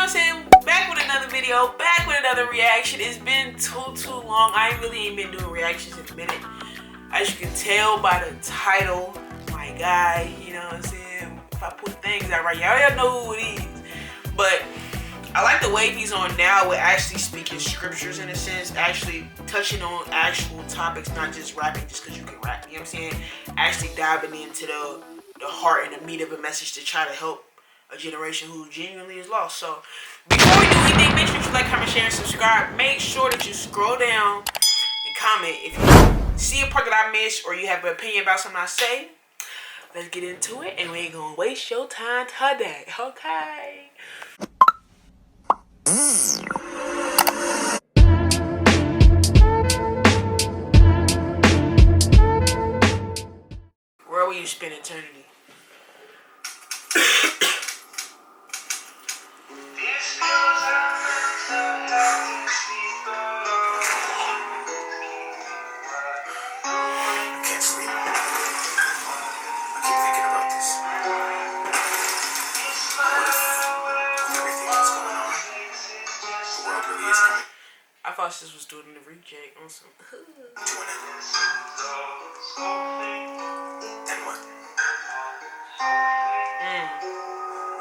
I'm saying? Back with another video, back with another reaction. It's been too long. I really ain't been doing reactions in a minute. As you can tell by the title, my guy, you know what I'm saying? If I put things out right, y'all know who it is. But I like the way he's on now with actually speaking scriptures in a sense, actually touching on actual topics, not just rapping just because you can rap, you know what I'm saying? Actually diving into the heart and the meat of a message to try to help a generation who genuinely is lost. So before we do anything, make sure you like, comment, share, and subscribe. Make sure that you scroll down and comment if you see a part that I missed or you have an opinion about something I say. Let's get into it, and we ain't gonna waste your time today, okay? Where will you spend eternity? I thought this was doing the reject on some. And what?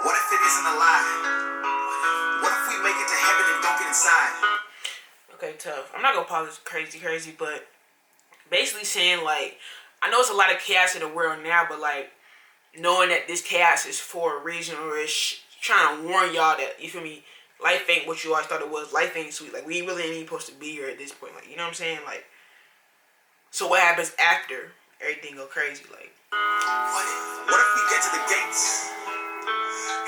What if it isn't a lie? What if we make it to heaven and don't get inside? Okay, tough. I'm not gonna pause crazy, but basically saying like, I know it's a lot of chaos in the world now, but like knowing that this chaos is for a reason, or it's trying to warn y'all that, you feel me, life ain't what you always thought it was. Life ain't sweet. Like, we really ain't even supposed to be here at this point. Like, you know what I'm saying? Like, so what happens after everything go crazy? Like, what if we get to the gates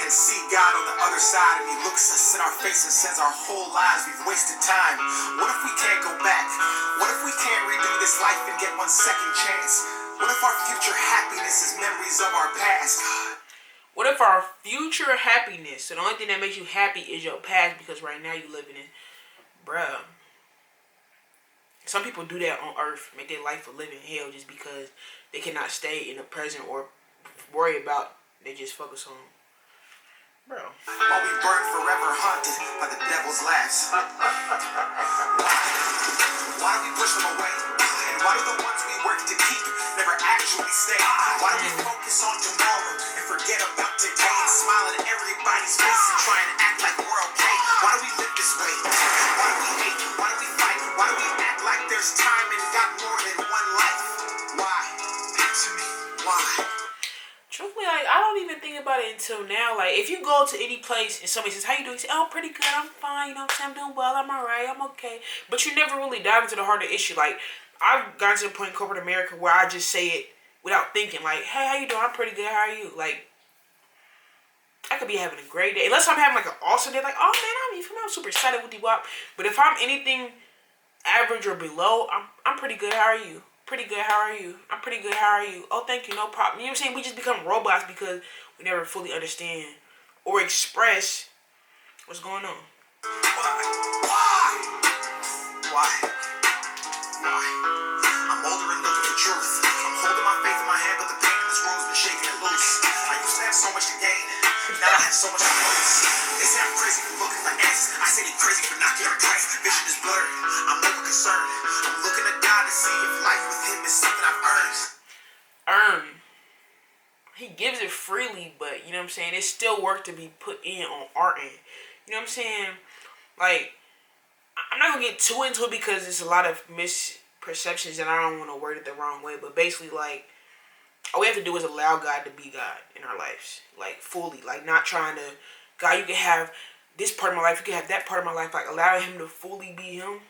and see God on the other side, and he looks us in our face and says our whole lives we've wasted time? What if we can't go back? What if we can't redo this life and get one second chance? What if our future happiness is memories of our past? what if our future happiness, so the only thing that makes you happy is your past, because right now you living in, bruh. Some people do that on earth, make their life a living hell just because they cannot stay in the present or worry about, they just focus on, bro. While we burn forever haunted by the devil's laughs. Why do we push them away? And why do the ones we work to keep never actually stay? Why do we focus on tomorrow and forget about today, and smiling at everybody's face and try and act like we're okay? Why do we live this way? Why do we hate? Why do we fight? Why do we act like there's time and got more than one life? Why? Answer me. Why? Truthfully, like, I don't even think about it until now. Like, if you go to any place and somebody says, how you doing? You say, oh, pretty good, I'm fine, you know what I'm saying, I'm doing well, I'm alright, I'm okay. But you never really dive into the heart of the issue. Like, I've gotten to the point in corporate America where I just say it without thinking. Like, hey, how you doing? I'm pretty good, how are you? Like, I could be having a great day. Unless I'm having like an awesome day, like, oh man, I'm super excited with the WAP. But if I'm anything average or below, I'm pretty good, how are you? Pretty good, how are you? I'm pretty good, how are you? Oh, thank you, no problem. You know what I'm saying? We just become robots because we never fully understand or express what's going on. Why? I'm older and looking for truth. I'm holding my faith in my hand, but the pain in this world's been shaking it loose. I used to have so much to gain, now I have so much to lose. They say I'm crazy for looking for answers. I say they're crazy for not getting right. Vision is blurred. I'm over concerned. I'm looking to God to see if life with him is something I've earned. He gives it freely, but you know what I'm saying? It's still work to be put in on our end. You know what I'm saying? Like, I'm not gonna get too into it because there's a lot of misperceptions and I don't want to word it the wrong way, but basically, like, all we have to do is allow God to be God in our lives, like, fully. Like, not trying to, God, you can have this part of my life, you can have that part of my life. Like, allowing him to fully be him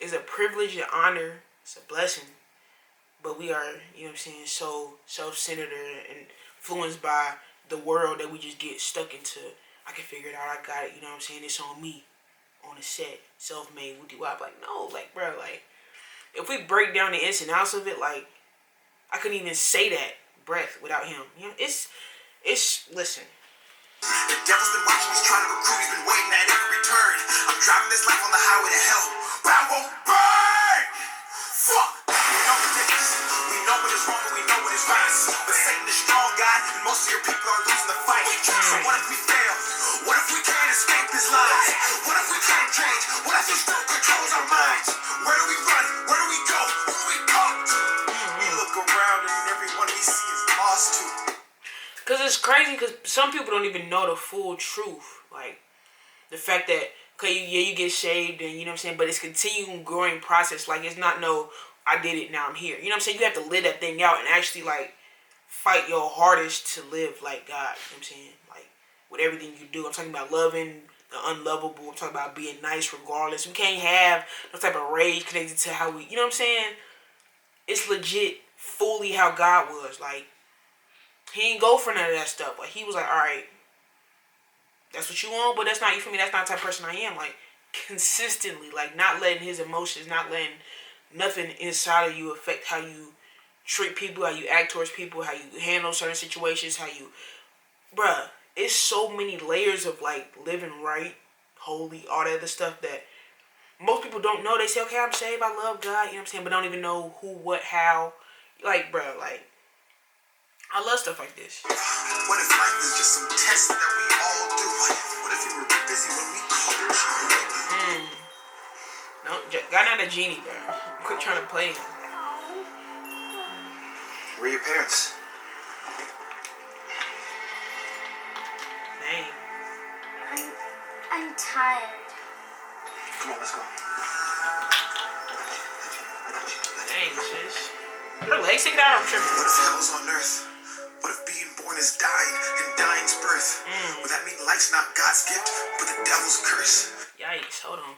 is a privilege and honor. It's a blessing. But we are, you know what I'm saying, so self-centered and influenced by the world that we just get stuck into. I can figure it out, I got it, you know what I'm saying? It's on me, on the set, self-made, woody-wop. Like, no, like, bro, like, if we break down the ins and outs of it, like, I couldn't even say that breath without him. You know, it's, listen. The devil's been watching, he's trying to recruit, he's been waiting at every turn. I'm driving this life on the highway to hell, but I won't burn! Fuck! We know the difference. We know what is wrong and we know what is right. But Satan is strong, God, and most of your people are losing the fight. So what if we fail? What if we can't escape his lies? What if we can't change? What if he still controls our minds? Where do we run? Where do we go? Who do we talk to? We look around and everyone we see is lost too. Because it's crazy because some people don't even know the full truth. Like, the fact that, okay, yeah, you get saved and, you know what I'm saying, but it's continuing growing process. Like, it's not no, I did it, now I'm here. You know what I'm saying? You have to live that thing out and actually, like, fight your hardest to live like God. You know what I'm saying? Like, with everything you do. I'm talking about loving the unlovable. I'm talking about being nice regardless. We can't have no type of rage connected to how we, you know what I'm saying? It's legit fully how God was. Like, he ain't go for none of that stuff. Like, he was like, all right, that's what you want, but that's not, you feel me? That's not the type of person I am. Like, consistently, like, not letting his emotions, not letting nothing inside of you affect how you treat people, how you act towards people, how you handle certain situations, how you, bruh, it's so many layers of, like, living right, holy, all that other stuff that most people don't know. They say, okay, I'm saved, I love God, you know what I'm saying, but don't even know who, what, how. Like, bruh, like, I love stuff like this. What if life is just some test that we all do? What if you were busy when we called you? No, God not a genie, bro. Quit trying to play him. Where are your parents? Dang. I'm tired. Come on, let's go. Dang, sis. Her legs sticking out, I'm tripping. What if hell's on earth? What if being born is dying and dying's birth? Would that mean life's not God's gift, but the devil's curse? Yikes, hold on.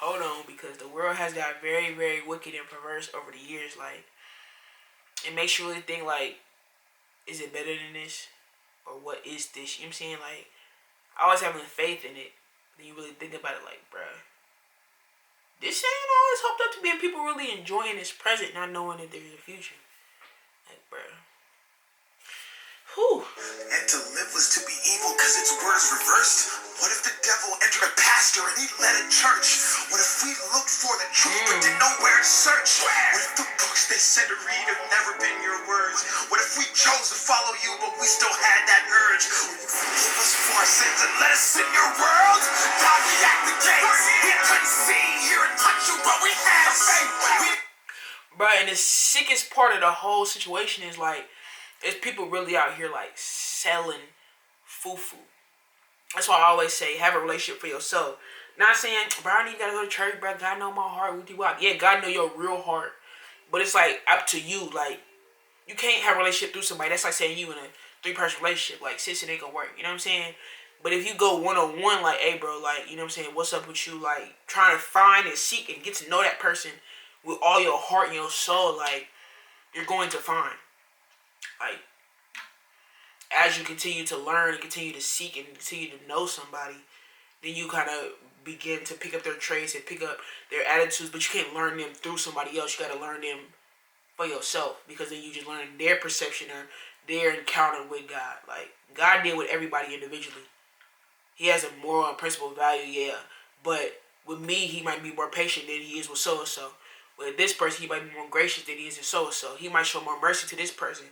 Hold on, because the world has got very, very wicked and perverse over the years. Like, it makes you really think, like, is it better than this? Or what is this? You know what I'm saying? Like, I always having faith in it. Then you really think about it like, bruh, this ain't always hooked up to being people really enjoying this present, not knowing that there's a future. Like, bruh. Whew. And to live was to be evil because its words reversed? What if the devil entered a pastor and he led a church? What if we looked for the truth but didn't know where to search? What if the books they said to read have never been your words? What if we chose to follow you but we still had that urge? Will you forgive us for our sins and let us in your world? God, we at the gates. We couldn't see, hear, and touch you, but we had faith. Bruh, and the sickest part of the whole situation is, like, it's people really out here, like, selling foo-foo. That's why I always say, have a relationship for yourself. Not saying, bro, I need to go to church, bro. God know my heart. Yeah, God know your real heart. But it's, like, up to you. Like, you can't have a relationship through somebody. That's like saying you in a 3-person relationship. Like, sis, it ain't gonna work. You know what I'm saying? But if you go one-on-one, like, hey, bro, like, you know what I'm saying? What's up with you? Like, trying to find and seek and get to know that person with all your heart and your soul, like, you're going to find. Like, as you continue to learn and continue to seek and continue to know somebody, then you kind of begin to pick up their traits and pick up their attitudes, but you can't learn them through somebody else. You got to learn them for yourself, because then you just learn their perception or their encounter with God. Like, God deal with everybody individually. He has a moral and principle value, yeah, but with me, he might be more patient than he is with so-and-so. With this person, he might be more gracious than he is with so-and-so. He might show more mercy to this person.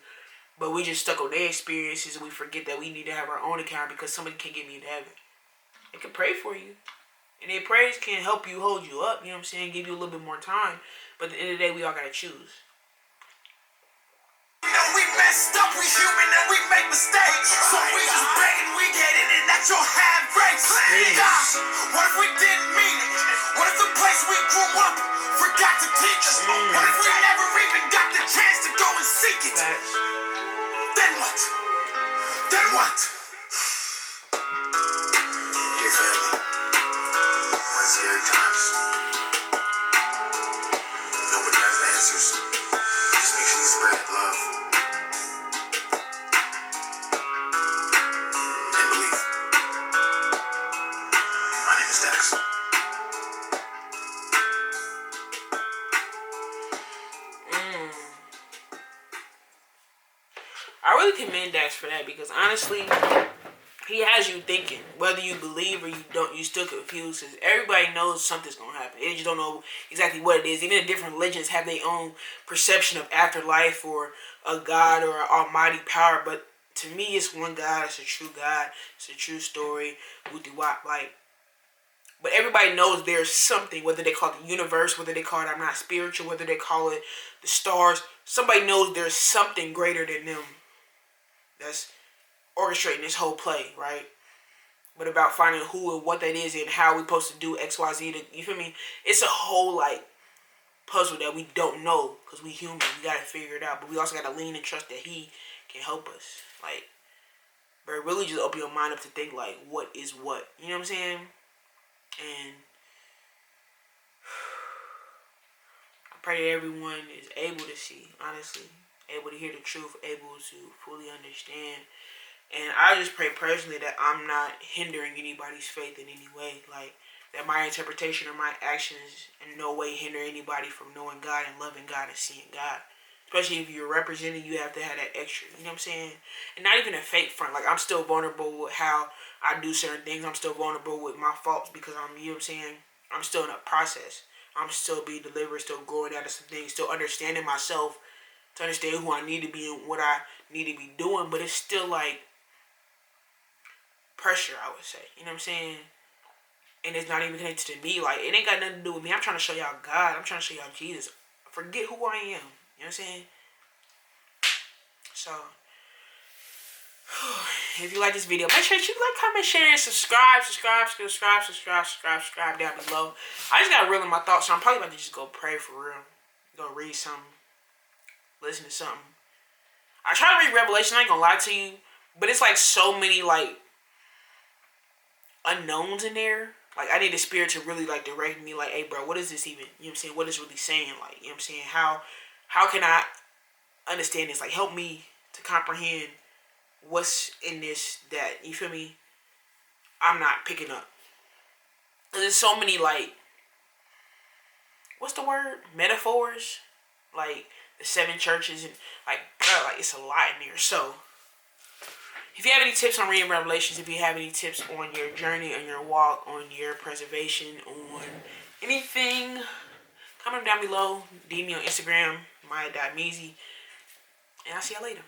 But we just stuck on their experiences and we forget that we need to have our own account because somebody can't get me into heaven. They can pray for you. And their prayers can help you, hold you up, you know what I'm saying, give you a little bit more time. But at the end of the day, we all got to choose. You know we messed up, we human and we make mistakes. So we just begging we get it and that you'll have grace. Gosh, what if we didn't mean it? What if the place we grew up forgot to teach us? What if we never even got the chance to go and seek it? Then what? Then what? Dear family, on scary times, nobody has the answers. Just make sure you spread love and belief. My name is Dax. I really commend Dax for that, because honestly, he has you thinking. Whether you believe or you don't, you still confused, because everybody knows something's going to happen. They just don't know exactly what it is. Even the different religions have their own perception of afterlife or a God or an almighty power, but to me, it's one God. It's a true God. It's a true story. WHAATSSSSSSS. Like, but everybody knows there's something, whether they call it the universe, whether they call it I'm not spiritual, whether they call it the stars. Somebody knows there's something greater than them that's orchestrating this whole play, right? But about finding who and what that is and how we're supposed to do X, Y, Z. You feel me? It's a whole, like, puzzle that we don't know because we human. We got to figure it out. But we also got to lean and trust that he can help us. Like, but really just open your mind up to think, like, what is what? You know what I'm saying? And I pray that everyone is able to see, honestly, able to hear the truth, able to fully understand. And I just pray personally that I'm not hindering anybody's faith in any way. Like, that my interpretation or my actions in no way hinder anybody from knowing God and loving God and seeing God. Especially if you're representing, you have to have that extra. You know what I'm saying? And not even a fake front. Like, I'm still vulnerable with how I do certain things. I'm still vulnerable with my faults because you know what I'm saying? I'm still in a process. I'm still being delivered, still growing out of some things, still understanding myself to understand who I need to be and what I need to be doing. But it's still like pressure, I would say. You know what I'm saying? And it's not even connected to me. Like, it ain't got nothing to do with me. I'm trying to show y'all God. I'm trying to show y'all Jesus. Forget who I am. You know what I'm saying? So, if you like this video, make sure that you like, comment, share, and subscribe down below. I just got real in my thoughts, so I'm probably about to just go pray for real. Go read something. Listen to something. I try to read Revelation, I ain't gonna lie to you, but it's like so many, like, unknowns in there. Like, I need the Spirit to really, like, direct me, like, hey, bro, what is this even? You know what I'm saying? What is really saying? Like, you know what I'm saying? How can I understand this? Like, help me to comprehend what's in this that, you feel me, I'm not picking up. There's so many, like, what's the word? Metaphors? Like, the 7 churches and, like, bro, like, it's a lot in there. So, if you have any tips on reading Revelations, if you have any tips on your journey, on your walk, on your preservation, on anything, comment down below. DM me on Instagram, maya.meezy. And I'll see y'all later.